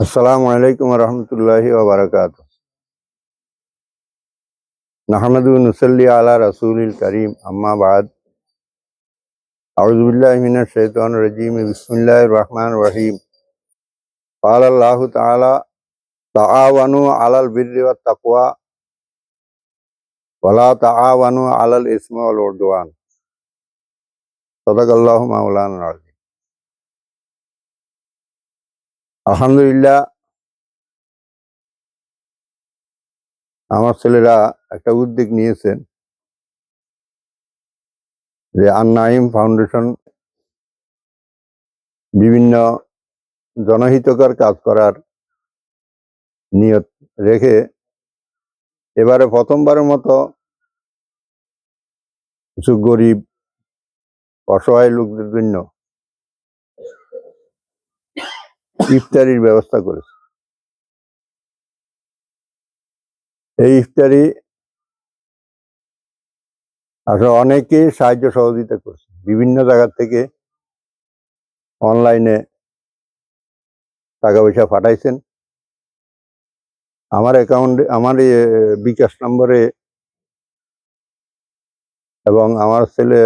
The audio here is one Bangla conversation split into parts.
আসসালামু আলাইকুম ওয়া রাহমাতুল্লাহি ওয়া বারাকাতুহু। নাহমাদুহু ওয়া নুসাল্লি আলা রাসূলিল কারীম, আম্মা বা'দ। আউযু বিল্লাহি মিনাশ শাইতানির রাজীম। বিসমিল্লাহির রাহমানির রাহিম। ক্বালা আল্লাহু তাআলা তাআওয়ানু আলাল বিররি ওয়াত তাকওয়া ওয়া লা তাআওয়ানু আলাল ইসমি ওয়াল উদওয়ান। সাদাকাল্লাহু মাওলানাল আযীম। আলহামদুলিল্লাহ, আমার ছেলেরা একটা উদ্যোগ নিয়েছেন যে আন-নাঈম ফাউন্ডেশন বিভিন্ন জনহিতকর কাজ করার নিয়ত রেখে এবারে প্রথমবারের মতো কিছু গরিব অসহায় লোকদের জন্য ইফতারির ব্যবস্থা করেছে। এই ইফতারি আসলে অনেকে সাহায্য সহযোগিতা করছে, বিভিন্ন জায়গা থেকে অনলাইনে টাকা পয়সা পাঠাইছেন আমার অ্যাকাউন্টে, আমার বিকাশ নম্বরে, এবং আমার ছেলে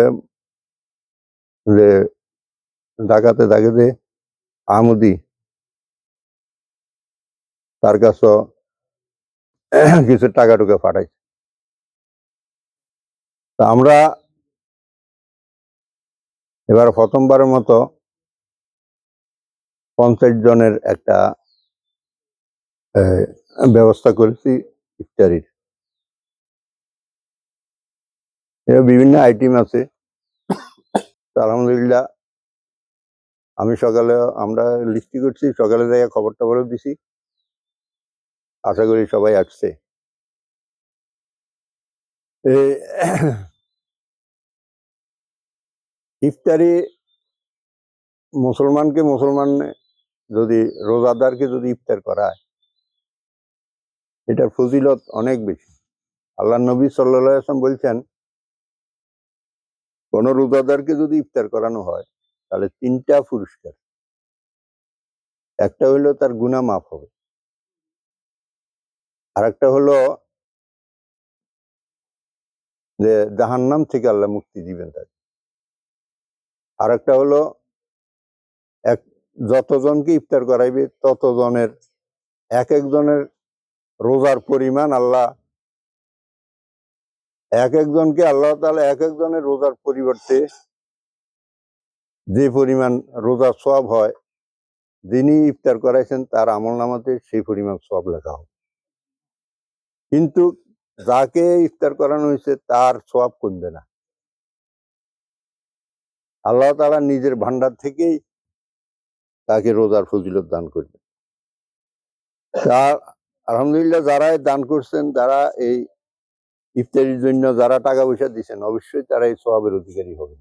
যে ঢাকাতে থাকে যে আহমদি, তার কাছেও কিছু টাকা টুকা পাঠাইছে। তা আমরা এবার প্রথমবারের মতো 50 জনের একটা ব্যবস্থা করেছি ইফতারির। এর বিভিন্ন আইটেম আছে। আলহামদুলিল্লাহ, আমরা লিস্টি করছি, সকালে যাইয়া খবর টবরও দিছি। আশা করি সবাই আসছে। এই ইফতারি মুসলমান যদি রোজাদারকে যদি ইফতার করায়, এটার ফজিলত অনেক বেশি। আল্লাহ নবী সাল্লাল্লাহু আলাইহি ওয়াসাল্লাম বলছেন, কোন রোজাদারকে যদি ইফতার করানো হয় তাহলে 3টা পুরস্কার। একটা হইলো তার গুনাহ মাফ হবে, আর একটা হলো যে জাহান্নাম থেকে আল্লাহ মুক্তি দিবেন তাকে, আর একটা হলো যতজনকে ইফতার করাইবে ততজনের এক একজনের রোজার পরিমাণ একজনকে আল্লাহ তাআলা এক একজনের রোজার পরিবর্তে যে পরিমাণ রোজার সওয়াব হয়, যিনি ইফতার করাইছেন তার আমলনামাতে সেই পরিমাণ সওয়াব লেখা হবে। কিন্তু যাকে ইফতার করানো হয়েছে তার সওয়াব কমবে না। আল্লাহ তাআলা নিজের ভান্ডার থেকেই তাকে রোজার ফজিলত দান করবে। তা আলহামদুলিল্লাহ, যারা দান করছেন, যারা এই ইফতারির জন্য যারা টাকা পয়সা দিচ্ছেন, অবশ্যই তারা এই সওয়াবের অধিকারী হবে।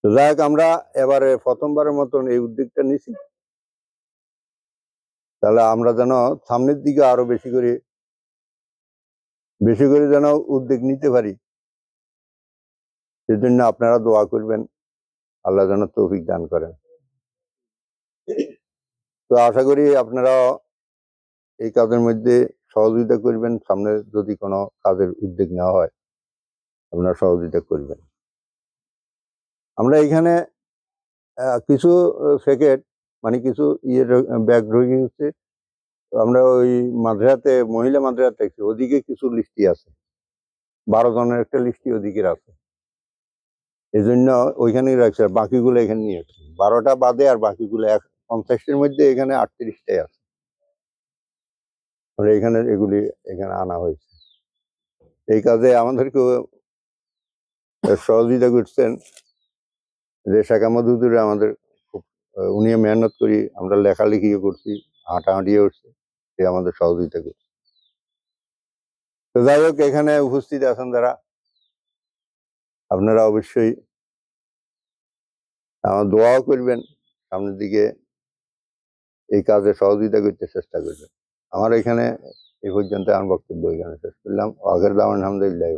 তো যাই হোক, আমরা এবারে প্রথমবারের মতন এই উদ্যোগটা নিছি। তাহলে আমরা যেন সামনের দিকে আরো বেশি করে যেন উদ্যোগ নিতে পারি, সেজন্য আপনারা দোয়া করবেন, আল্লাহ যেন তৌফিক দান করেন। তো আশা করি আপনারা এই কাজের মধ্যে সহযোগিতা করবেন। সামনে যদি কোনো কাজের উদ্যোগ নেওয়া হয়, আপনারা সহযোগিতা করবেন। আমরা এখানে কিছু প্যাকেট, মানে কিছু ব্যাগ রয়ে গেছে। আমরা ওই মাদ্রাসাতে, মহিলা মাদ্রাসাতে ওদিকে কিছু লিস্টি আছে, 12 জনের একটা লিস্টি ওদিকে আছে, এই জন্য ওইখানেই রাখছে। আর বাকিগুলো এখানে নিয়ে আসছে, 12টা বাদে আর বাকিগুলো 50টার মধ্যে এখানে 38টাই আছে। এখানে এগুলি এখানে আনা হয়েছে। এই কাজে আমাদেরকে সহযোগিতা করছেন যে শেখ আহমদ হুজুরে, আমাদের খুব উনি মেহনত করি, আমরা লেখালেখিও করছি, হাঁটাহাঁটিও করছি, সে আমাদের সহযোগিতা করছে। তো যাই হোক, এখানে উপস্থিত আছেন যারা, আপনারা অবশ্যই আমার দোয়াও করবেন, সামনের দিকে এই কাজে সহযোগিতা করতে চেষ্টা করবেন। আমার এখানে এই পর্যন্ত আমার বক্তব্য এখানে শেষ করলাম। আখির দাওয়ানা আলহামদুলিল্লাহ।